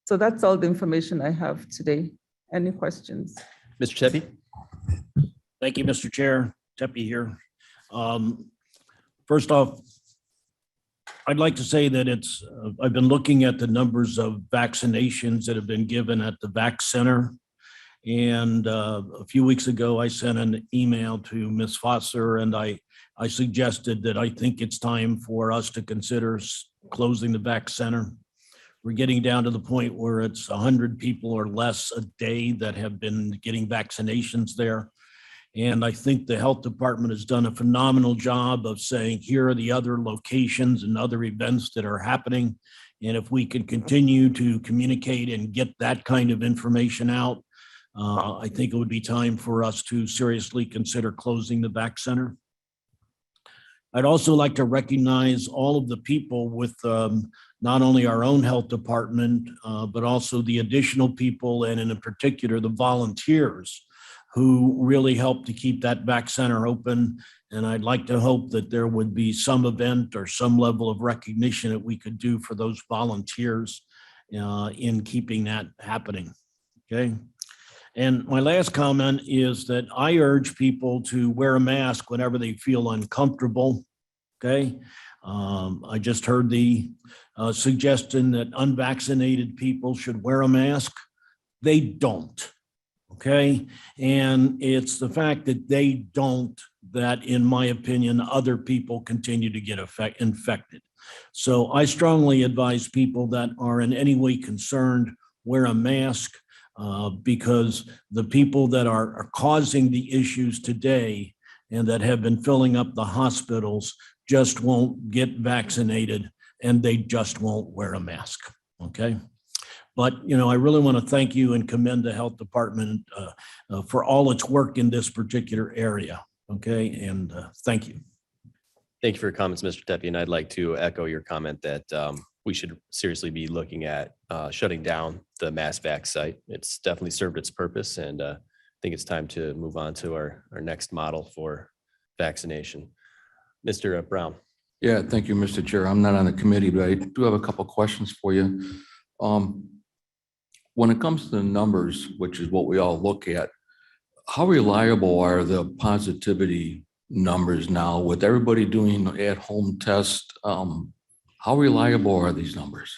So that's all the information I have today. Any questions? Mr. Tepe? Thank you, Mr. Chair. Tepe here. First off, I'd like to say that I've been looking at the numbers of vaccinations that have been given at the Vac Center. And a few weeks ago, I sent an email to Ms. Fosser, and I suggested that I think it's time for us to consider closing the Vac Center. We're getting down to the point where it's 100 people or less a day that have been getting vaccinations there. And I think the health department has done a phenomenal job of saying, here are the other locations and other events that are happening. And if we can continue to communicate and get that kind of information out, I think it would be time for us to seriously consider closing the Vac Center. I'd also like to recognize all of the people with not only our own health department, but also the additional people, and in particular, the volunteers who really helped to keep that Vac Center open. And I'd like to hope that there would be some event or some level of recognition that we could do for those volunteers in keeping that happening, okay? And my last comment is that I urge people to wear a mask whenever they feel uncomfortable, okay? I just heard the suggestion that unvaccinated people should wear a mask. They don't, okay? And it's the fact that they don't that, in my opinion, other people continue to get infected. So I strongly advise people that are in any way concerned, wear a mask. Because the people that are causing the issues today and that have been filling up the hospitals just won't get vaccinated, and they just won't wear a mask, okay? But, I really want to thank you and commend the health department for all its work in this particular area, okay? And thank you. Thank you for your comments, Mr. Tepe. And I'd like to echo your comment that we should seriously be looking at shutting down the mass vac site. It's definitely served its purpose, and I think it's time to move on to our next model for vaccination. Mr. Brown. Yeah, thank you, Mr. Chair. I'm not on the committee, but I do have a couple of questions for you. When it comes to the numbers, which is what we all look at, how reliable are the positivity numbers now with everybody doing at-home tests? How reliable are these numbers?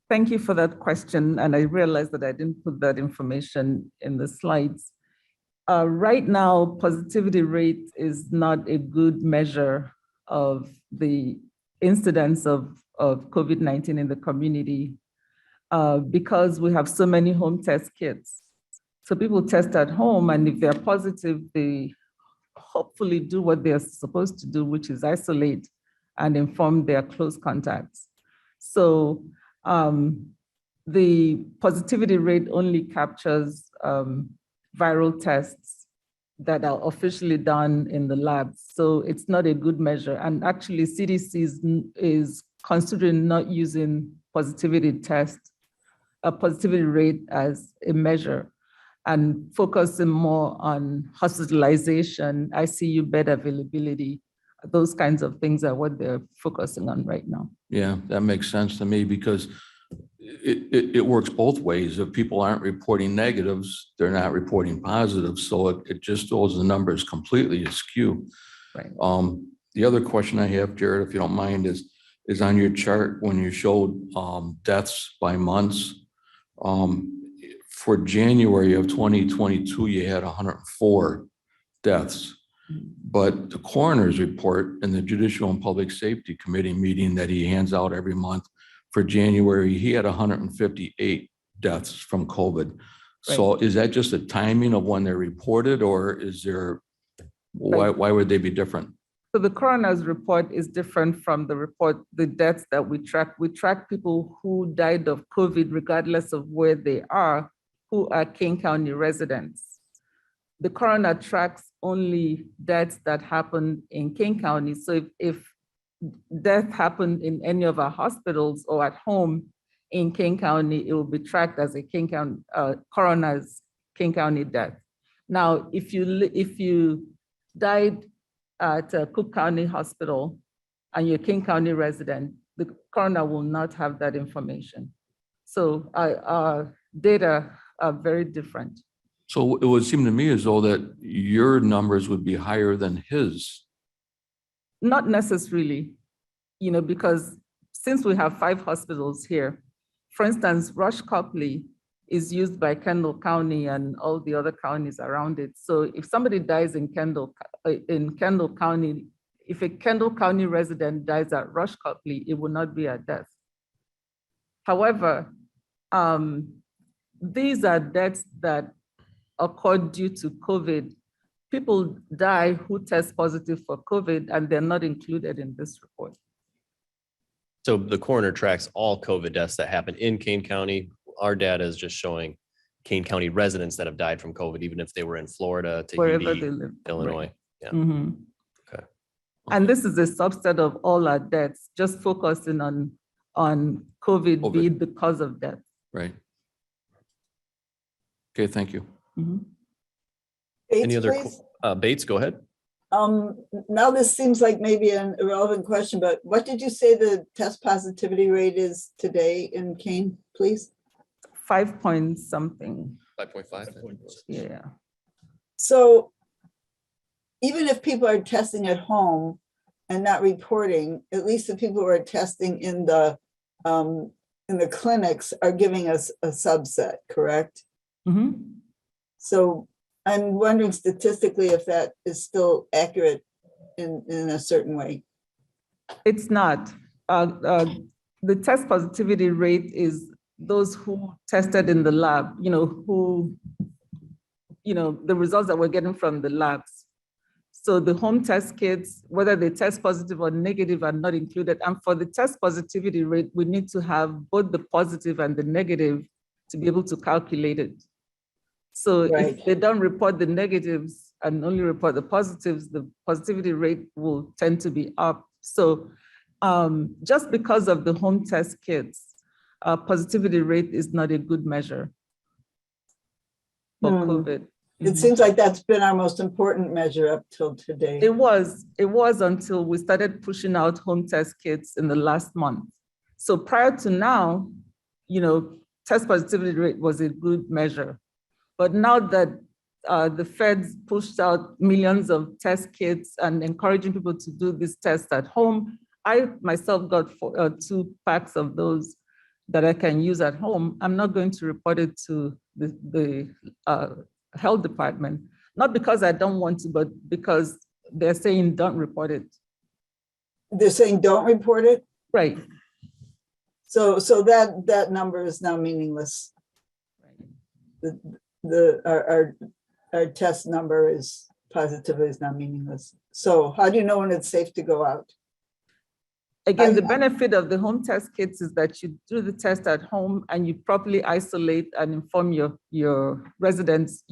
Thank you for that question. And I realized that I didn't put that information in the slides. Right now, positivity rate is not a good measure of the incidence of COVID-19 in the community because we have so many home test kits. So people test at home, and if they're positive, they hopefully do what they're supposed to do, which is isolate and inform their close contacts. So the positivity rate only captures viral tests that are officially done in the labs. So it's not a good measure. And actually CDC is considering not using positivity test, a positivity rate as a measure, and focusing more on hospitalization, ICU bed availability. Those kinds of things are what they're focusing on right now. Yeah, that makes sense to me because it works both ways. If people aren't reporting negatives, they're not reporting positives. So it just throws the numbers completely askew. Right. The other question I have, Jared, if you don't mind, is on your chart when you showed deaths by months. For January of 2022, you had 104 deaths. But the coroner's report in the Judicial and Public Safety Committee meeting that he hands out every month for January, he had 158 deaths from COVID. So is that just a timing of when they're reported, or is there, why would they be different? So the coroner's report is different from the report, the deaths that we track. We track people who died of COVID regardless of where they are, who are Kane County residents. The coroner tracks only deaths that happened in Kane County. So if death happened in any of our hospitals or at home in Kane County, it will be tracked as a Kane County coroner's Kane County death. Now, if you died at Cook County Hospital and you're a Kane County resident, the coroner will not have that information. So our data are very different. So it would seem to me as though that your numbers would be higher than his. Not necessarily, because since we have 5 hospitals here, for instance, Rush Copley is used by Kendall County and all the other counties around it. So if somebody dies in Kendall County, if a Kendall County resident dies at Rush Copley, it will not be a death. However, these are deaths that occurred due to COVID. People die who test positive for COVID, and they're not included in this report. So the coroner tracks all COVID deaths that happen in Kane County. Our data is just showing Kane County residents that have died from COVID, even if they were in Florida, Wherever Tahiti, they live. Illinois. Right. Yeah. Mhm. Okay. And this is a subset of all our deaths, just focusing on COVID being the cause of death. Right. Okay, thank you. Mhm. Any other, Bates, go ahead. Now this seems like maybe an irrelevant question, but what did you say the test positivity rate is today in Kane, please? 5 point something. 5.5. Yeah. So even if people are testing at home and not reporting, at least the people who are testing in the clinics are giving us a subset, correct? Mm-hmm. So I'm wondering statistically if that is still accurate in a certain way. It's not. The test positivity rate is those who tested in the lab, the results that we're getting from the labs. So the home test kits, whether they test positive or negative, are not included. And for the test positivity rate, we need to have both the positive and the negative to be able to calculate it. So if they don't report the negatives and only report the positives, the positivity rate will tend to be up. So just because of the home test kits, positivity rate is not a good measure for COVID. It seems like that's been our most important measure up till today. It was until we started pushing out home test kits in the last month. So prior to now, test positivity rate was a good measure. But now that the feds pushed out millions of test kits and encouraging people to do these tests at home, I myself got 2 packs of those that I can use at home. I'm not going to report it to the health department, not because I don't want to, but because they're saying don't report it. They're saying don't report it? Right. So that number is now meaningless. Our test number is positively is now meaningless. So how do you know when it's safe to go out? Again, the benefit of the home test kits is that you do the test at home and you properly isolate and inform your residents,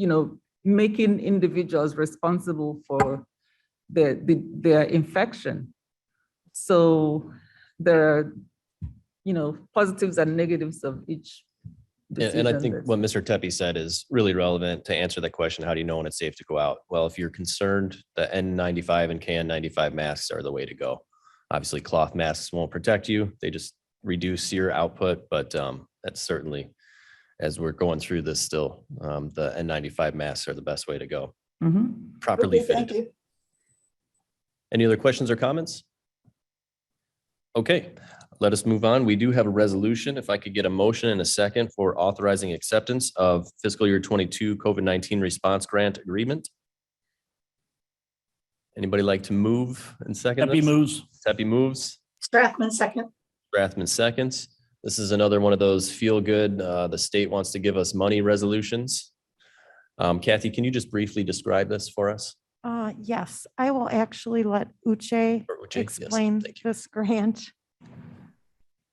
making individuals responsible for their infection. So there are, positives and negatives of each decision. And I think what Mr. Tepe said is really relevant to answer that question. How do you know when it's safe to go out? Well, if you're concerned, the N95 and KN95 masks are the way to go. Obviously, cloth masks won't protect you. They just reduce your output, but that's certainly, as we're going through this still, the N95 masks are the best way to go. Properly Okay, thank fitted. you. Any other questions or comments? Okay, let us move on. We do have a resolution. If I could get a motion and a second for authorizing acceptance of fiscal year 22 COVID-19 response grant agreement. Anybody like to move and second? Tepe moves. Tepe moves. Strathman second. Strathman seconds. This is another one of those feel good. The state wants to give us money resolutions. Kathy, can you just briefly describe this for us? Yes, I will actually let Uche explain this grant.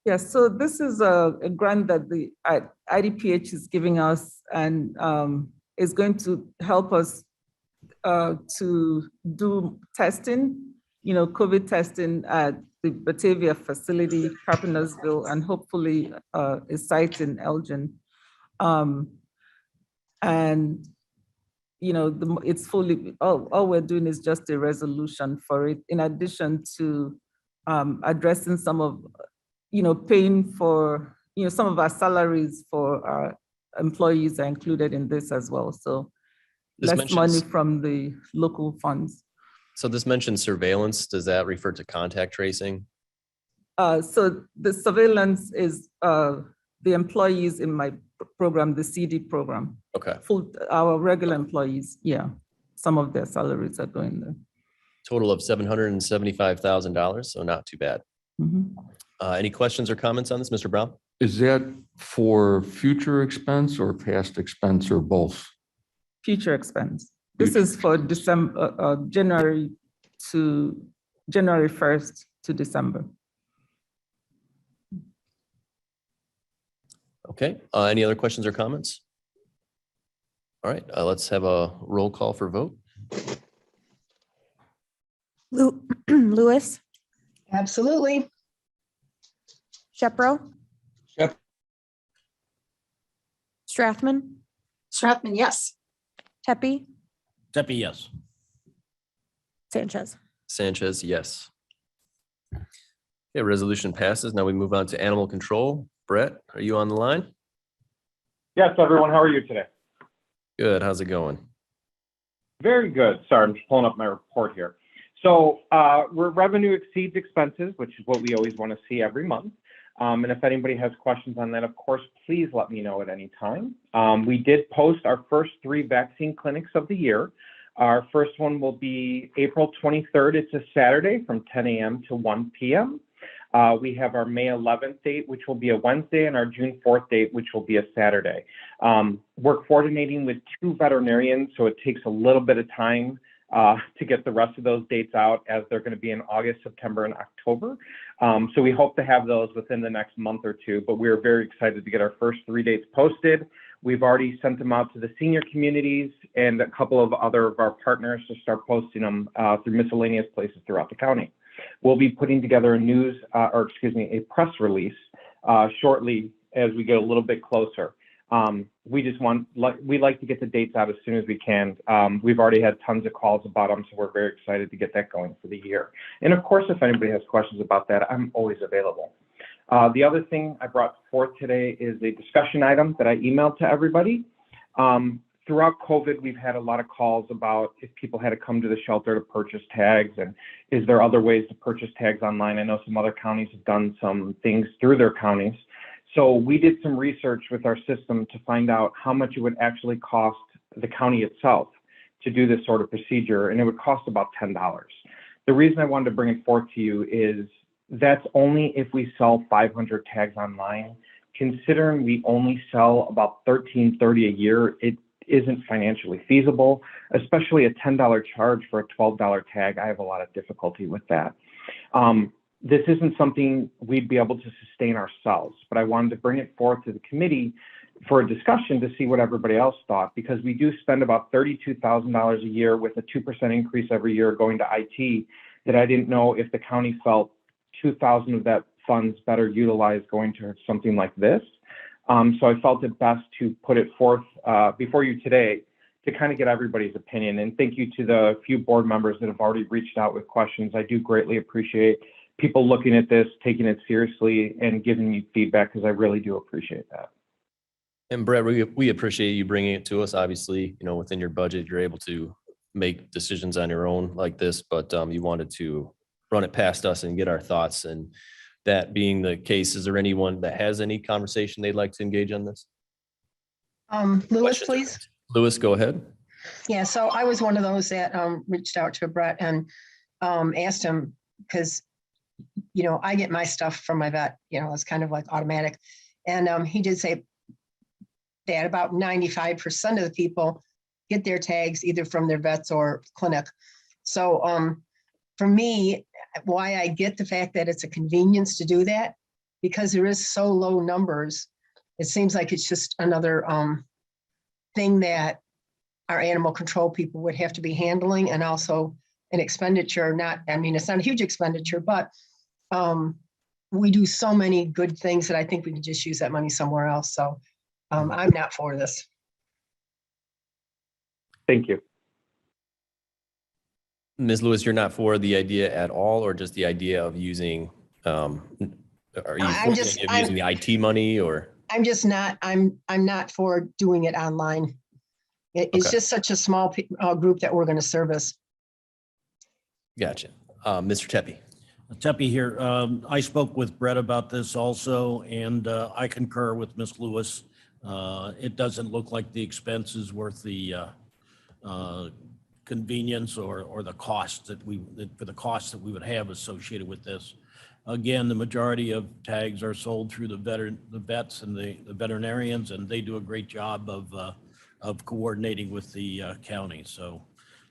Yes, so this is a grant that the IDPH is giving us and is going to help us to do testing, COVID testing at the Batavia facility, Carpentersville, and hopefully a site in Elgin. And it's fully, all we're doing is just a resolution for it, in addition to addressing some of, paying for, some of our salaries for our employees are included in this as well. So less money from the local funds. So this mentions surveillance. Does that refer to contact tracing? So the surveillance is the employees in my program, the CD program. Okay. Our regular employees, yeah. Some of their salaries are going there. Total of $775,000, so not too bad. Any questions or comments on this, Mr. Brown? Is that for future expense or past expense or both? Future expense. This is for December, January 1st to December. Okay, any other questions or comments? All right, let's have a roll call for vote. Lewis, Absolutely. Shepro. Yep. Strathman, Strathman, yes. Tepe, Tepe, yes. Sanchez. Sanchez, yes. Okay, resolution passes. Now we move on to animal control. Brett, are you on the line? Yes, everyone. How are you today? Good. How's it going? Very good. Sorry, I'm just pulling up my report here. So revenue exceeds expenses, which is what we always want to see every month. And if anybody has questions on that, of course, please let me know at any time. We did post our first 3 vaccine clinics of the year. Our first one will be April 23rd. It's a Saturday from 10 a.m. to 1 p.m. We have our May 11th date, which will be a Wednesday, and our June 4th date, which will be a Saturday. We're coordinating with 2 veterinarians, so it takes a little bit of time to get the rest of those dates out, as they're going to be in August, September, and October. So we hope to have those within the next month or 2, but we're very excited to get our first 3 dates posted. We've already sent them out to the senior communities and a couple of other of our partners to start posting them through miscellaneous places throughout the county. We'll be putting together a press release shortly as we get a little bit closer. We like to get the dates out as soon as we can. We've already had tons of calls about them, so we're very excited to get that going for the year. And of course, if anybody has questions about that, I'm always available. The other thing I brought forth today is a discussion item that I emailed to everybody. Throughout COVID, we've had a lot of calls about if people had to come to the shelter to purchase tags, and is there other ways to purchase tags online? I know some other counties have done some things through their counties. So we did some research with our system to find out how much it would actually cost the county itself to do this sort of procedure, and it would cost about $10. The reason I wanted to bring it forth to you is that's only if we sell 500 tags online. Considering we only sell about $13.30 a year, it isn't financially feasible, especially a $10 charge for a $12 tag. I have a lot of difficulty with that. This isn't something we'd be able to sustain ourselves, but I wanted to bring it forth to the committee for a discussion to see what everybody else thought, because we do spend about $32,000 a year with a 2% increase every year going to IT, that I didn't know if the county felt 2,000 of that funds better utilized going to something like this. So I felt it best to put it forth before you today to kind of get everybody's opinion. And thank you to the few board members that have already reached out with questions. I do greatly appreciate people looking at this, taking it seriously, and giving me feedback, because I really do appreciate that. And Brett, we appreciate you bringing it to us. Obviously, you know, within your budget, you're able to make decisions on your own like this, but you wanted to run it past us and get our thoughts. And that being the case, is there anyone that has any conversation they'd like to engage on this? Louis, please. Louis, go ahead. Yeah, so I was one of those that reached out to Brett and asked him, because, you know, I get my stuff from my vet, you know, it's kind of like automatic. And he did say that about 95% of the people get their tags either from their vets or clinic. So for me, why I get the fact that it's a convenience to do that, because there is so low numbers, it seems like it's just another thing that our animal control people would have to be handling, and also an expenditure, it's not a huge expenditure, but we do so many good things that I think we can just use that money somewhere else. So I'm not for this. Thank you. Ms. Lewis, you're not for the idea at all, or just the idea of using, are you for the idea of using the IT money, or? I'm just not, I'm not for doing it online. It's Okay. just such a small group that we're going to service. Gotcha. Mr. Tepe. Tepe here. I spoke with Brett about this also, and I concur with Ms. Lewis. It doesn't look like the expense is worth the convenience or the cost for the costs that we would have associated with this. Again, the majority of tags are sold through the vets and the veterinarians, and they do a great job of coordinating with the county. So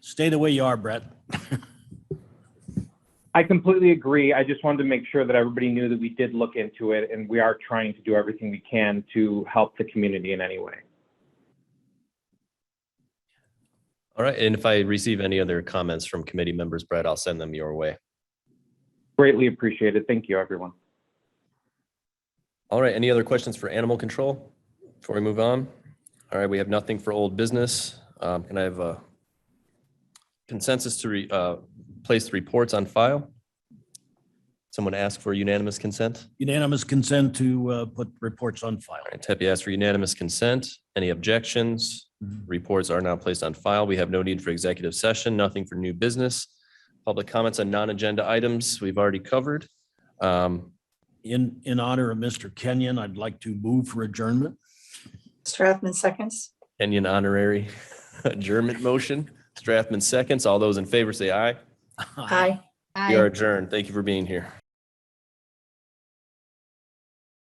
stay the way you are, Brett. I completely agree. I just wanted to make sure that everybody knew that we did look into it, and we are trying to do everything we can to help the community in any way. All right. And if I receive any other comments from committee members, Brett, I'll send them your way. Greatly appreciated. Thank you, everyone. All right. Any other questions for animal control before we move on? All right. We have nothing for old business. Can I have a consensus to place the reports on file? Someone ask for unanimous consent? Unanimous consent to put reports on file. All right. Tepe asked for unanimous consent. Any objections? Reports are now placed on file. We have no need for executive session, nothing for new business. Public comments on non-agenda items we've already covered. In honor of Mr. Kenyon, I'd like to move for adjournment. Strathman seconds. Kenyon honorary adjournment motion. Strathman seconds. All those in favor say aye. Aye. We are adjourned. Thank you for being here.